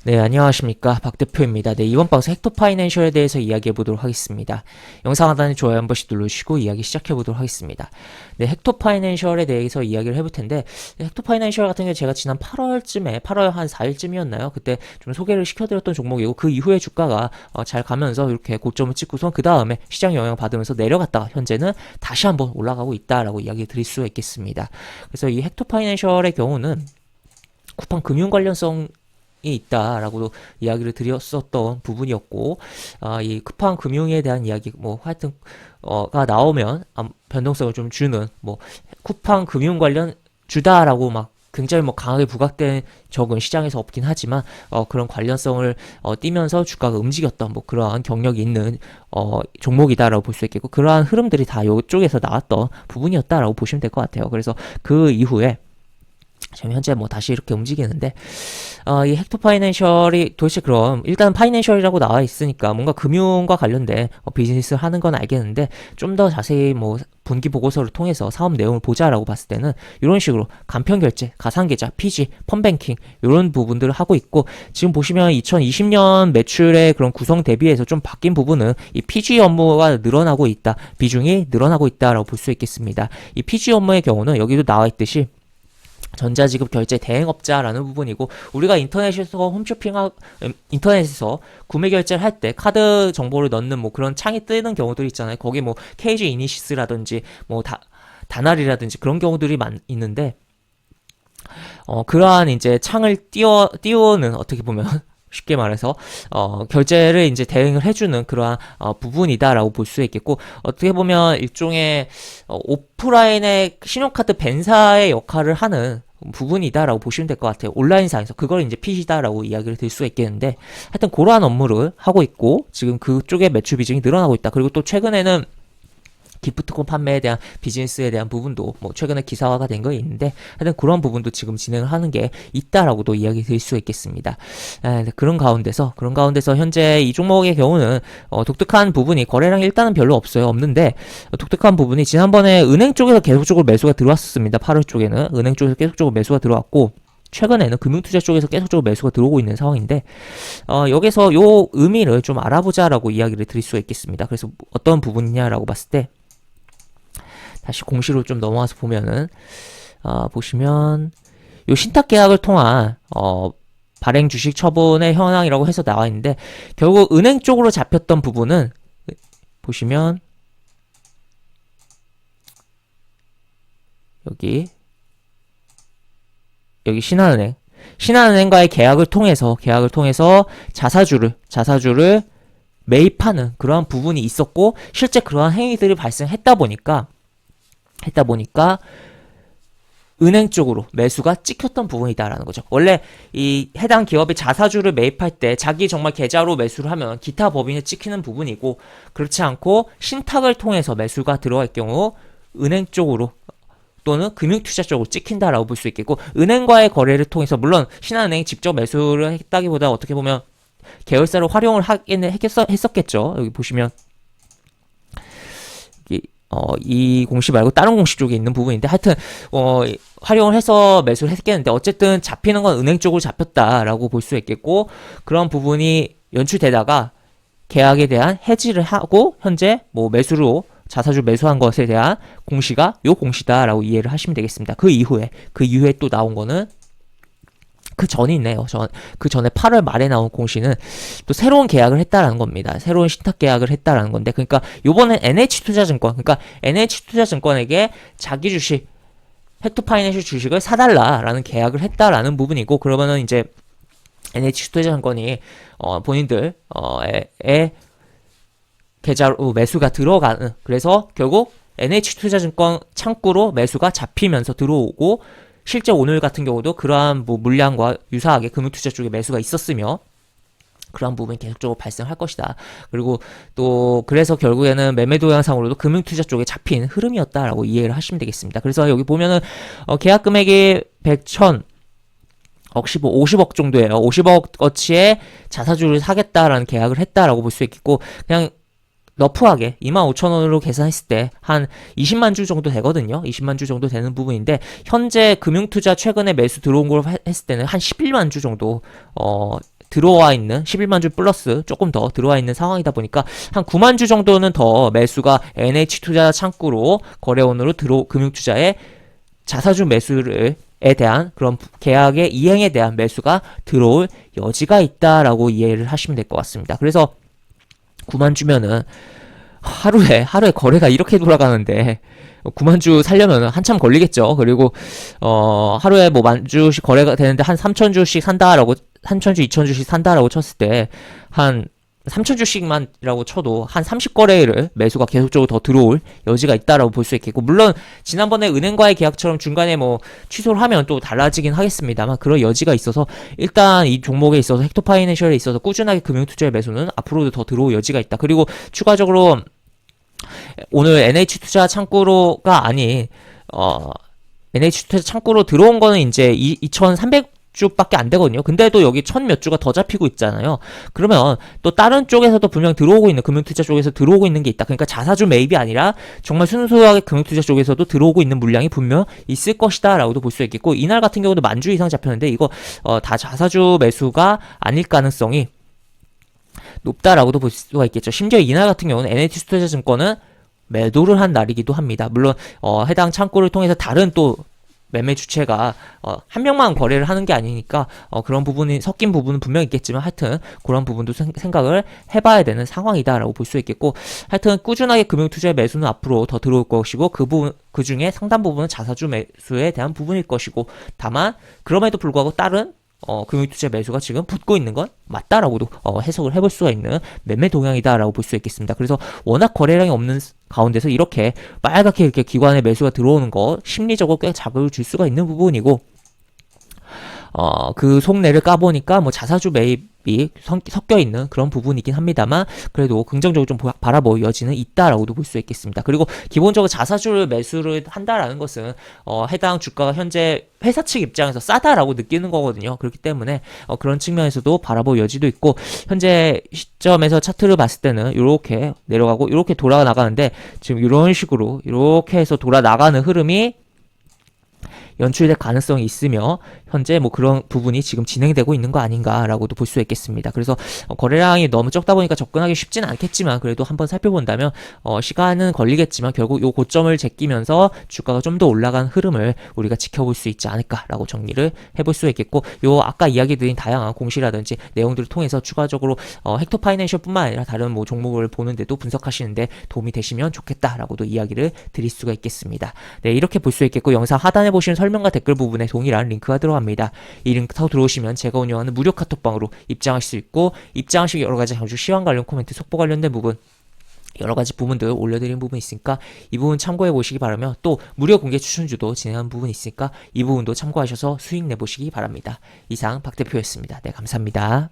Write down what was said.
네, 안녕하십니까. 박 대표입니다. 네, 이번 방송 헥토파이낸셜에 대해서 이야기해 보도록 하겠습니다. 영상 하단에 좋아요 한 번씩 눌러주시고 이야기 시작해 보도록 하겠습니다. 네, 헥토파이낸셜에 대해서 이야기를 해볼 텐데, 헥토파이낸셜 같은 경우 제가 지난 8월쯤에, 8월 한 4일쯤이었나요? 그때 좀 소개를 시켜드렸던 종목이고, 그 이후에 주가가 잘 가면서 이렇게 고점을 찍고선 그 다음에 시장 영향 받으면서 내려갔다가 현재는 다시 한번 올라가고 있다라고 이야기 드릴 수가 있겠습니다. 그래서 이 헥토파이낸셜의 경우는 쿠팡 금융 관련성 있다라고 이야기를 드렸었던 부분이었고, 이 쿠팡 금융에 대한 이야기 뭐 하여튼 가 나오면 변동성을 좀 주는 뭐 쿠팡 금융 관련 주다라고 막 굉장히 뭐 강하게 부각된 적은 시장에서 없긴 하지만 그런 관련성을 띠면서 주가가 움직였던 뭐 그러한 경력이 있는 종목이다라고 볼 수 있겠고, 그러한 흐름들이 다 이쪽에서 나왔던 부분이었다라고 보시면 될 것 같아요. 그래서 그 이후에 지금 현재 뭐 다시 이렇게 움직이는데, 이 헥토파이낸셜이 도대체 그럼 일단 파이낸셜이라고 나와 있으니까 뭔가 금융과 관련된 비즈니스를 하는 건 알겠는데, 좀 더 자세히 뭐 분기 보고서를 통해서 사업 내용을 보자라고 봤을 때는 이런 식으로 간편결제, 가상계좌, PG, 펀뱅킹 이런 부분들을 하고 있고, 지금 보시면 2020년 매출의 그런 구성 대비해서 좀 바뀐 부분은 이 PG 업무가 늘어나고 있다, 비중이 늘어나고 있다라고 볼 수 있겠습니다. 이 PG 업무의 경우는 여기도 나와 있듯이 전자지급 결제 대행업자라는 부분이고, 우리가 인터넷에서 인터넷에서 구매 결제를 할 때 카드 정보를 넣는 뭐 그런 창이 뜨는 경우들이 있잖아요. 거기 뭐 KG 이니시스라든지 뭐 다날이라든지 그런 경우들이 있는데, 그러한 이제 창을 띄우는, 어떻게 보면 쉽게 말해서 결제를 이제 대행을 해주는 그러한 부분이다라고 볼 수 있겠고, 어떻게 보면 일종의 오프라인의 신용카드 벤사의 역할을 하는 부분이다라고 보시면 될 것 같아요. 온라인상에서 그걸 이제 PC다라고 이야기를 드릴 수가 있겠는데, 하여튼 그러한 업무를 하고 있고, 지금 그쪽의 매출 비중이 늘어나고 있다. 그리고 또 최근에는 기프트콘 판매에 대한 비즈니스에 대한 부분도 뭐 최근에 기사화가 된 거 있는데, 하여튼 그런 부분도 지금 진행을 하는 게 있다라고도 이야기 드릴 수 있겠습니다. 그런 가운데서 현재 이 종목의 경우는 독특한 부분이, 거래량이 일단은 별로 없는데 독특한 부분이 지난번에 은행 쪽에서 계속적으로 매수가 들어왔었습니다. 8월 쪽에는 은행 쪽에서 계속적으로 매수가 들어왔고, 최근에는 금융투자 쪽에서 계속적으로 매수가 들어오고 있는 상황인데, 여기서 요 의미를 좀 알아보자라고 이야기를 드릴 수가 있겠습니다. 그래서 어떤 부분이냐라고 봤을 때, 다시 공시로 좀 넘어와서 보면은, 보시면 요 신탁 계약을 통한 발행 주식 처분의 현황이라고 해서 나와 있는데, 결국 은행 쪽으로 잡혔던 부분은 보시면 여기 신한은행과의 계약을 통해서 자사주를 매입하는 그러한 부분이 있었고, 실제 그러한 행위들이 발생했다 보니까 은행 쪽으로 매수가 찍혔던 부분이다라는 거죠. 원래 이 해당 기업이 자사주를 매입할 때 자기 정말 계좌로 매수를 하면 기타 법인에 찍히는 부분이고, 그렇지 않고 신탁을 통해서 매수가 들어갈 경우 은행 쪽으로 또는 금융투자 쪽으로 찍힌다라고 볼 수 있겠고, 은행과의 거래를 통해서, 물론 신한은행이 직접 매수를 했다기보다 어떻게 보면 계열사를 활용을 했었겠죠. 여기 보시면 이 공시 말고 다른 공시 쪽에 있는 부분인데, 하여튼 활용을 해서 매수를 했겠는데, 어쨌든 잡히는 건 은행 쪽으로 잡혔다라고 볼 수 있겠고, 그런 부분이 연출되다가 계약에 대한 해지를 하고 현재 뭐 매수로 자사주 매수한 것에 대한 공시가 요 공시다라고 이해를 하시면 되겠습니다. 그 이후에 또 나온 거는 그 전이 있네요. 그 전에 8월 말에 나온 공시는 또 새로운 계약을 했다라는 겁니다. 새로운 신탁 계약을 했다라는 건데, 그러니까 요번엔 NH투자증권, 그러니까 NH투자증권에게 자기 주식, 헥토파이낸셜 주식을 사달라라는 계약을 했다라는 부분이고, 그러면은 이제 NH투자증권이 본인들의 계좌로 매수가 들어가는, 그래서 결국 NH투자증권 창구로 매수가 잡히면서 들어오고, 실제 오늘 같은 경우도 그러한 뭐 물량과 유사하게 금융투자 쪽에 매수가 있었으며 그러한 부분이 계속적으로 발생할 것이다. 그리고 또 그래서 결국에는 매매 동향상으로도 금융투자 쪽에 잡힌 흐름이었다라고 이해를 하시면 되겠습니다. 그래서 여기 보면은 계약 금액이 100, 1000, 50억 정도예요. 50억 어치의 자사주를 사겠다라는 계약을 했다라고 볼 수 있겠고, 그냥 러프하게 25,000원으로 계산했을 때 한 20만 주 정도 되거든요. 20만 주 정도 되는 부분인데 현재 금융투자 최근에 매수 들어온 걸 했을 때는 한 11만 주 정도 들어와 있는 11만 주 플러스 조금 더 들어와 있는 상황이다 보니까 한 9만 주 정도는 더 매수가 NH투자 창구로 거래원으로 금융투자의 자사주 매수에 대한 그런 계약의 이행에 대한 매수가 들어올 여지가 있다라고 이해를 하시면 될 것 같습니다. 그래서 9만 주면은 하루에 거래가 이렇게 돌아가는데 9만 주 살려면 한참 걸리겠죠. 그리고 하루에 뭐 만 주씩 거래가 되는데 한 3천 주씩 산다라고 3천 주, 2천 주씩 산다라고 쳤을 때 한 3천 주씩만이라고 쳐도 한 30거래를 매수가 계속적으로 더 들어올 여지가 있다라고 볼 수 있겠고, 물론 지난번에 은행과의 계약처럼 중간에 뭐 취소를 하면 또 달라지긴 하겠습니다만 그런 여지가 있어서 일단 이 종목에 있어서 헥토파이낸셜에 있어서 꾸준하게 금융투자의 매수는 앞으로도 더 들어올 여지가 있다. 그리고 추가적으로 오늘 NH투자 창구로가 아닌 NH투자 창구로 들어온 거는 이제 2,300주밖에 안 되거든요. 근데도 여기 1,000몇 주가 더 잡히고 있잖아요. 그러면 또 다른 쪽에서도 분명 들어오고 있는, 금융투자 쪽에서 들어오고 있는 게 있다. 그러니까 자사주 매입이 아니라 정말 순수하게 금융투자 쪽에서도 들어오고 있는 물량이 분명 있을 것이다 라고도 볼 수 있겠고, 이날 같은 경우도 만 주 이상 잡혔는데 이거 다 자사주 매수가 아닐 가능성이 높다라고도 볼 수가 있겠죠. 심지어 이날 같은 경우는 NH투자증권은 매도를 한 날이기도 합니다. 물론 해당 창구를 통해서 다른 또 매매 주체가 한 명만 거래를 하는 게 아니니까 그런 부분이 섞인 부분은 분명 있겠지만 하여튼 그런 부분도 생각을 해봐야 되는 상황이다라고 볼 수 있겠고, 하여튼 꾸준하게 금융투자의 매수는 앞으로 더 들어올 것이고 그 중에 상당 부분은 자사주 매수에 대한 부분일 것이고, 다만 그럼에도 불구하고 다른 금융투자 매수가 지금 붙고 있는 건 맞다라고도 해석을 해볼 수가 있는 매매 동향이다라고 볼 수 있겠습니다. 그래서 워낙 거래량이 없는 가운데서 이렇게 빨갛게 이렇게 기관의 매수가 들어오는 거 심리적으로 꽤 자극을 줄 수가 있는 부분이고, 그 속내를 까보니까 뭐 자사주 매입이 섞여 있는 그런 부분이긴 합니다만 그래도 긍정적으로 좀 바라볼 여지는 있다라고도 볼 수 있겠습니다. 그리고 기본적으로 자사주를 매수를 한다라는 것은 해당 주가가 현재 회사 측 입장에서 싸다라고 느끼는 거거든요. 그렇기 때문에 그런 측면에서도 바라볼 여지도 있고, 현재 시점에서 차트를 봤을 때는 이렇게 내려가고 이렇게 돌아 나가는데 지금 이런 식으로 이렇게 해서 돌아 나가는 흐름이 연출될 가능성이 있으며 현재 뭐 그런 부분이 지금 진행되고 있는 거 아닌가라고도 볼 수 있겠습니다. 그래서 거래량이 너무 적다 보니까 접근하기 쉽지는 않겠지만 그래도 한번 살펴본다면 시간은 걸리겠지만 결국 요 고점을 제끼면서 주가가 좀 더 올라간 흐름을 우리가 지켜볼 수 있지 않을까라고 정리를 해볼 수 있겠고, 요 아까 이야기 드린 다양한 공시라든지 내용들을 통해서 추가적으로 헥토파이낸셜뿐만 아니라 다른 뭐 종목을 보는데도 분석하시는데 도움이 되시면 좋겠다라고도 이야기를 드릴 수가 있겠습니다. 네, 이렇게 볼 수 있겠고, 영상 하단에 보시는 설명과 댓글 부분에 동일한 링크가 들어갑니다. 이 링크 타고 들어오시면 제가 운영하는 무료 카톡방으로 입장하실 수 있고, 입장하시기 여러가지 장주 시황 관련 코멘트, 속보 관련된 부분 여러가지 부분들 올려드린 부분이 있으니까 이 부분 참고해 보시기 바라며, 또 무료 공개 추천주도 진행한 부분이 있으니까 이 부분도 참고하셔서 수익 내보시기 바랍니다. 이상 박 대표였습니다. 네, 감사합니다.